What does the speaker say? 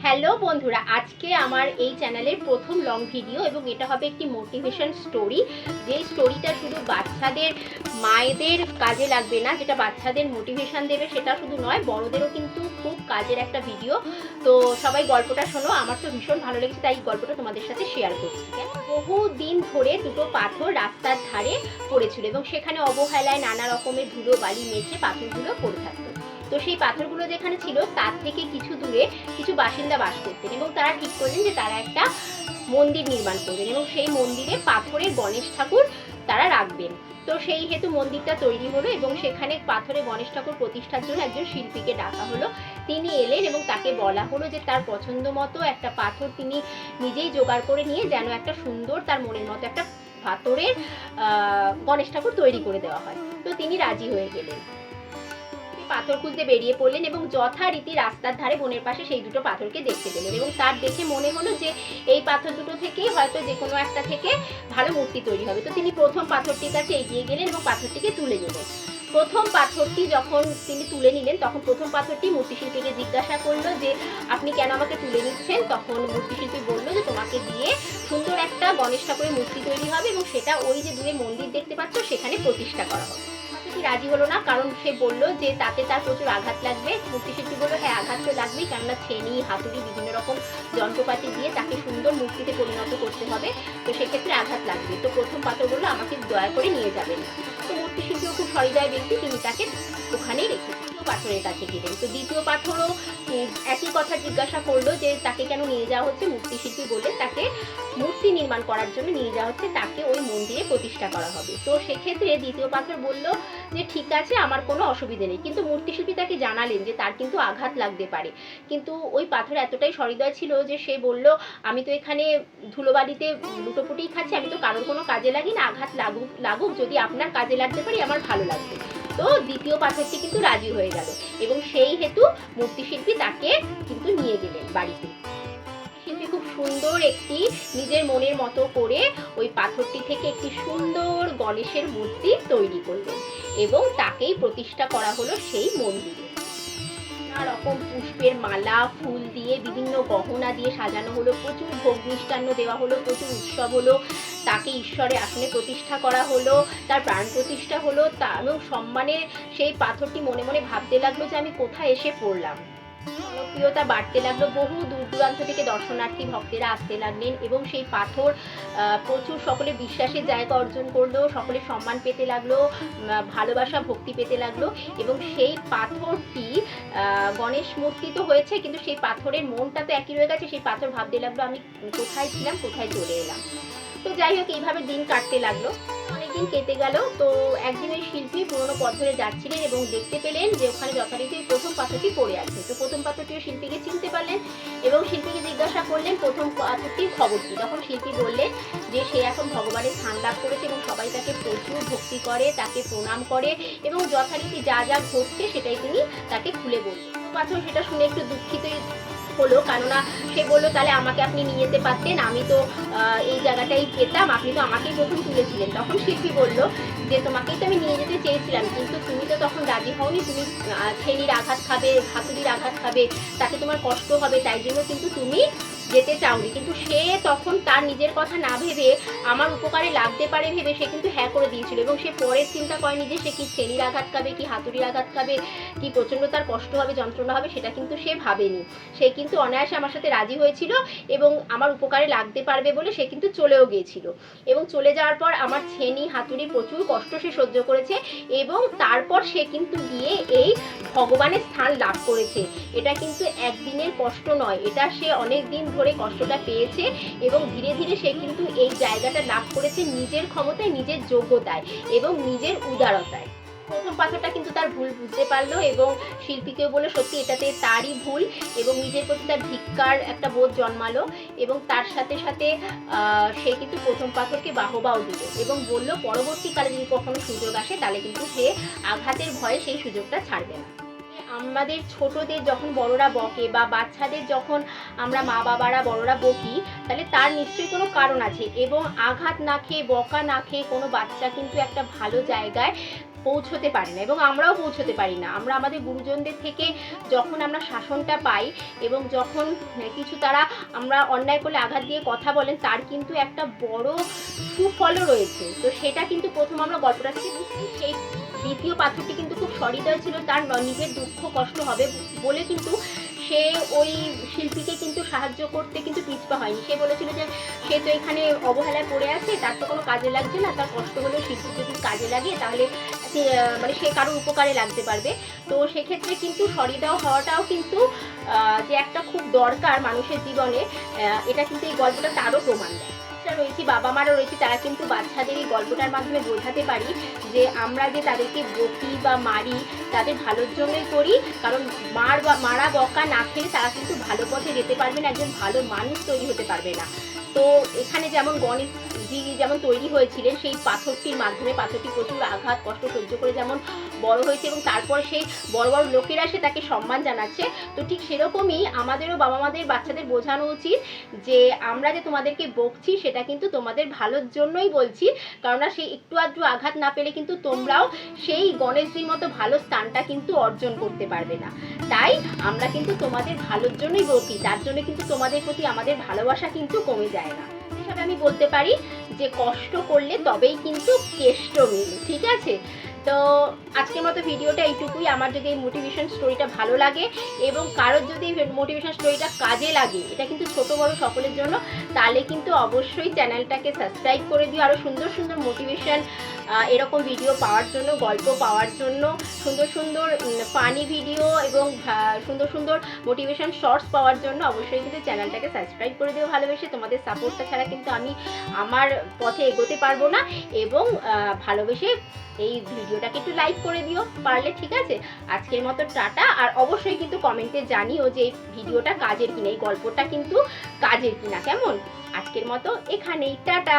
Hello বন্ধুরা, আজকে আমার এই চ্যানেলের প্রথম লং ভিডিও এবং এটা হবে একটি মোটিভেশন স্টোরি। যে স্টোরিটা শুধু বাচ্চাদের মায়েদের কাজে লাগবে না, যেটা বাচ্চাদের মোটিভেশন দেবে সেটা শুধু নয়, বড়দেরও কিন্তু খুব কাজের একটা ভিডিও। তো সবাই গল্পটা শোনো, আমার তো ভীষণ ভালো লেগেছে তাই গল্পটা তোমাদের সাথে শেয়ার করছি। বহু দিন ধরে দুটো পাথর রাস্তার ধারে পড়েছিল এবং সেখানে অবহেলায় নানা রকমের ধুলো বালি মেখে পাথরগুলো পড়ে থাকতো। তো সেই পাথরগুলো যেখানে ছিল তার থেকে কিছু দূরে কিছু বাসিন্দা বাস করতেন এবং তারা ঠিক করলেন যে তারা একটা মন্দির নির্মাণ করবেন এবং সেই মন্দিরে পাথরের গণেশ ঠাকুর তারা রাখবেন। তো সেই হেতু মন্দিরটা তৈরি হলো এবং সেখানে পাথরে গণেশ ঠাকুর প্রতিষ্ঠার জন্য একজন শিল্পীকে ডাকা হলো। তিনি এলেন এবং তাকে বলা হলো যে তার পছন্দ মতো একটা পাথর তিনি নিজেই জোগাড় করে নিয়ে যেন একটা সুন্দর তার মনের মতো একটা পাথরের গণেশ ঠাকুর তৈরি করে দেওয়া হয়। তো তিনি রাজি হয়ে গেলেন, পাথর খুঁজতে বেরিয়ে পড়লেন এবং যথারীতি রাস্তার ধারে বনের পাশে সেই দুটো পাথরকে দেখতে পেলেন এবং তার দেখে মনে হলো যে এই পাথর দুটো থেকেই হয়তো যে কোনো একটা থেকে ভালো মূর্তি তৈরি হবে। তো তিনি প্রথম পাথরটির কাছে এগিয়ে গেলেন এবং পাথরটিকে তুলে নিলেন। প্রথম পাথরটি যখন তিনি তুলে নিলেন তখন প্রথম পাথরটি মূর্তিশিল্পীকে জিজ্ঞাসা করলো যে আপনি কেন আমাকে তুলে নিচ্ছেন। তখন মূর্তিশিল্পী বললো যে তোমাকে দিয়ে সুন্দর একটা গণেশ ঠাকুরের মূর্তি তৈরি হবে এবং সেটা ওই যে দূরে মন্দির দেখতে পাচ্ছ সেখানে প্রতিষ্ঠা করা হবে। রাজি হলো না, কারণ সে বললো যে তাতে তার প্রচুর আঘাত লাগবে। মূর্তিশিল্পী বললো হ্যাঁ, আঘাত তো লাগবেই, কেননা ছেনি হাতুড়ি বিভিন্ন রকম যন্ত্রপাতি দিয়ে তাকে সুন্দর মূর্তিতে পরিণত করতে হবে, তো সেক্ষেত্রে আঘাত লাগবে। তো প্রথম পাথর বললো আমাকে দয়া করে নিয়ে যাবেন না। তো মূর্তিশিল্পীও খুব সহৃদয় ব্যক্তি, তিনি তাকে ওখানেই রেখে পাথরের কাছে গেলেন। তো দ্বিতীয় পাথরও একই কথা জিজ্ঞাসা করলো যে তাকে কেন নিয়ে যাওয়া হচ্ছে। মূর্তিশিল্পী বললেন তাকে মূর্তি নির্মাণ করার জন্য নিয়ে যাওয়া হচ্ছে, তাকে ওই মন্দিরে প্রতিষ্ঠা করা হবে। তো সেক্ষেত্রে দ্বিতীয় পাথর বলল যে ঠিক আছে, আমার কোনো অসুবিধে নেই। কিন্তু মূর্তিশিল্পী তাকে জানালেন যে তার কিন্তু আঘাত লাগতে পারে। কিন্তু ওই পাথর এতটাই সহৃদয় ছিল যে সে বলল আমি তো এখানে ধুলোবালিতে লুটোপুটিই খাচ্ছি, আমি তো কারোর কোনো কাজে লাগি না, আঘাত লাগুক যদি আপনার কাজে লাগতে পারি আমার ভালো লাগবে। তো দ্বিতীয় পাথরটি কিন্তু রাজি হয়ে গেল এবং সেই হেতু মূর্তিশিল্পী তাকে কিন্তু নিয়ে গেলেন বাড়িতে। শিল্পী খুব সুন্দর একটি নিজের মনের মতো করে ওই পাথরটি থেকে একটি সুন্দর গণেশের মূর্তি তৈরি করলেন এবং তাকেই প্রতিষ্ঠা করা হলো সেই মন্দিরে। নানা রকম পুষ্পের মালা ফুল দিয়ে বিভিন্ন গহনা দিয়ে সাজানো হলো, প্রচুর ভোগ মিষ্টান্ন দেওয়া হলো, প্রচুর উৎসব হলো, তাকে ঈশ্বরের আসনে প্রতিষ্ঠা করা হলো, তার প্রাণ প্রতিষ্ঠা হলো। তা এবং সম্মানে সেই পাথরটি মনে মনে ভাবতে লাগলো যে আমি কোথায় এসে পড়লাম। জনপ্রিয়তা বাড়তে লাগলো, বহু দূর দূরান্ত থেকে দর্শনার্থী ভক্তেরা আসতে লাগলেন এবং সেই পাথর প্রচুর সকলে বিশ্বাসের জায়গা অর্জন করলো, সকলে সম্মান পেতে লাগলো, ভালোবাসা ভক্তি পেতে লাগলো এবং সেই পাথরটি গণেশ মূর্তি তো হয়েছে কিন্তু সেই পাথরের মনটা তো একই রয়ে গেছে। সেই পাথর ভাবতে লাগলো আমি কোথায় ছিলাম, কোথায় চলে এলাম। তো যাই হোক, এইভাবে দিন কাটতে লাগলো, অনেকদিন কেটে গেল। তো একদিন ওই শিল্পী পুরোনো পথ ধরে যাচ্ছিলেন এবং দেখতে পেলেন যে ওখানে যথারীতি প্রথম পাথরটি পড়ে আছে। তো প্রথম পাথরটিও শিল্পীকে চিনতে পারলেন এবং শিল্পীকে জিজ্ঞাসা করলেন প্রথম পাথরটির খবর কি। তখন শিল্পী বললেন যে সে এখন ভগবানের স্থান লাভ করেছে এবং সবাই তাকে প্রচুর ভক্তি করে, তাকে প্রণাম করে এবং যথারীতি যা যা ঘটছে সেটাই তিনি তাকে খুলে বললেন। পাথর সেটা শুনে একটু দুঃখিত হলো, কেননা সে বললো তাহলে আমাকে আপনি নিয়ে যেতে পারতেন, আমি তো এই জায়গাটাই পেতাম, আপনি তো আমাকেই প্রথম তুলেছিলেন। তখন শিল্পী বলল যে তোমাকেই তো আমি নিয়ে যেতে চেয়েছিলাম, কিন্তু তুমি তো তখন রাজি হওনি, তুমি ছেনির আঘাত খাবে, হাতুড়ির আঘাত খাবে, তাতে তোমার কষ্ট হবে, তাই জন্য কিন্তু তুমি যেতে চাওনি। কিন্তু সে তখন তার নিজের কথা না ভেবে আমার উপকারে লাগতে পারে ভেবে সে কিন্তু হ্যাঁ করে দিয়েছিল এবং সে পরের চিন্তা করেনি যে সে কি ছেনির আঘাত খাবে, কি হাতুড়ির আঘাত খাবে, কি প্রচণ্ড তার কষ্ট হবে, যন্ত্রণা হবে, সেটা কিন্তু সে ভাবেনি। সে কিন্তু অনায়াসে আমার সাথে রাজি হয়েছিল এবং আমার উপকারে লাগতে পারবে বলে সে কিন্তু চলেও গিয়েছিল এবং চলে যাওয়ার পর আমার ছেনি হাতুড়ি প্রচুর কষ্ট সে সহ্য করেছে এবং তারপর সে কিন্তু গিয়ে এই ভগবানের স্থান লাভ করেছে। এটা কিন্তু একদিনের কষ্ট নয়, এটা সে অনেক দিন ধরে কষ্টটা পেয়েছে এবং ধীরে ধীরে সে কিন্তু এই জায়গাটা লাভ করেছে নিজের ক্ষমতায়, নিজের যোগ্যতায় এবং নিজের উদারতায়। প্রথম পাথরটা কিন্তু তার ভুল বুঝতে পারলো এবং শিল্পীকেও বলে সত্যি এটাতে তারই ভুল এবং নিজের প্রতি তার ধিক্কার একটা বোধ জন্মালো এবং তার সাথে সাথে সে কিন্তু প্রথম পাথরকে বাহবাও দিল এবং বলল পরবর্তীকালে যদি কখনো সুযোগ আসে তাহলে কিন্তু সে আঘাতের ভয়ে সেই সুযোগটা ছাড়বে না। আমাদের ছোটদের যখন বড়রা বকে বা বাচ্চাদের যখন আমরা মা বাবারা বড়রা বকি, তাহলে তার নিশ্চয়ই কোনো কারণ আছে এবং আঘাত না খেয়ে বকা না খেয়ে কোনো বাচ্চা কিন্তু একটা ভালো জায়গায় পৌঁছতে পারে না এবং আমরাও পৌঁছতে পারি না। আমরা আমাদের গুরুজনদের থেকে যখন আমরা শাসনটা পাই এবং যখন কিছু তারা আমরা অন্যায় করলে আঘাত দিয়ে কথা বলেন, তার কিন্তু একটা বড় সুফলও রয়েছে। তো সেটা কিন্তু প্রথম আমরা গল্পটা থেকে বুঝছি। সেই দ্বিতীয় পাথরটি কিন্তু খুব সহৃদয় ছিল, তার নিজের দুঃখ কষ্ট হবে বলে কিন্তু সে ওই শিল্পীকে কিন্তু সাহায্য করতে কিন্তু পিছপা হয়নি। সে বলেছিল যে সে তো এখানে অবহেলায় পড়ে আছে, তার তো কোনো কাজে লাগছে না, তার কষ্ট হলেও শিল্পী যদি কাজে লাগে তাহলে মানে সে কারোর উপকারে লাগতে পারবে। তো সেক্ষেত্রে কিন্তু সহৃদয় হওয়াটাও কিন্তু যে একটা খুব দরকার মানুষের জীবনে, এটা কিন্তু এই গল্পটা তারও প্রমাণ দেয়। রয়েছি, বাবা মারা রয়েছে, তারা কিন্তু বাচ্চাদের এই গল্পটার মাধ্যমে বোঝাতে পারি যে আমরা যে তাদেরকে বকি বা মারি তাদের ভালোর জন্যই করি, কারণ মারা বকা না খেলে তারা কিন্তু ভালো পথে যেতে পারবে না, একজন ভালো মানুষ তৈরি হতে পারবে না। তো এখানে যেমন গণেশজি যেমন তৈরি হয়েছিলেন সেই পাথরটির মাধ্যমে, পাথরটি প্রচুর আঘাত কষ্ট সহ্য করে যেমন বড় হয়েছে এবং তারপর সেই বড় বড় লোকেরা সে তাকে সম্মান জানাচ্ছে। তো ঠিক সেরকমই আমাদেরও বাবা মাদের বাচ্চাদের বোঝানো উচিত যে আমরা যে তোমাদেরকে বকছি সেটা কিন্তু তোমাদের ভালোর জন্যই বলছি, কেননা সেই একটু আধটু আঘাত না পেলে কিন্তু তোমরাও সেই গণেশজির মতো ভালো স্থানটা কিন্তু অর্জন করতে পারবে না। তাই আমরা কিন্তু তোমাদের ভালোর জন্যই বকি, তার জন্য কিন্তু তোমাদের প্রতি আমাদের ভালোবাসা কিন্তু কমে যায় না। হিসাবে আমি বলতে পারি যে কষ্ট করলে তবেই কিন্তু কেষ্ট মেলে। ঠিক আছে, তো আজকের মতো ভিডিওটা এইটুকুই। আমার যদি এই মোটিভেশন স্টোরিটা ভালো লাগে এবং কারোর যদি মোটিভেশন স্টোরিটা কাজে লাগে, এটা কিন্তু ছোট বড় সকলের জন্য, তাহলে কিন্তু অবশ্যই চ্যানেলটাকে সাবস্ক্রাইব করে দিও। আরও সুন্দর সুন্দর মোটিভেশন এরকম ভিডিও পাওয়ার জন্য, গল্প পাওয়ার জন্য, সুন্দর সুন্দর ফানি ভিডিও এবং সুন্দর সুন্দর মোটিভেশন শর্টস পাওয়ার জন্য অবশ্যই কিন্তু চ্যানেলটাকে সাবস্ক্রাইব করে দিও ভালোবেসে। তোমাদের সাপোর্টটা ছাড়া কিন্তু আমি আমার পথে এগোতে পারবো না। এবং ভালোবেসে এই ভিডিওটাকে একটু লাইক করে দিও পারলে। ঠিক আছে, আজকের মতো টাটা। আর অবশ্যই কিন্তু কমেন্টে জানিও যে এই ভিডিওটা কাজের কিনা, এই গল্পটা কিন্তু কাজের কিনা। কেমন, আজকের মতো এখানেই টাটা।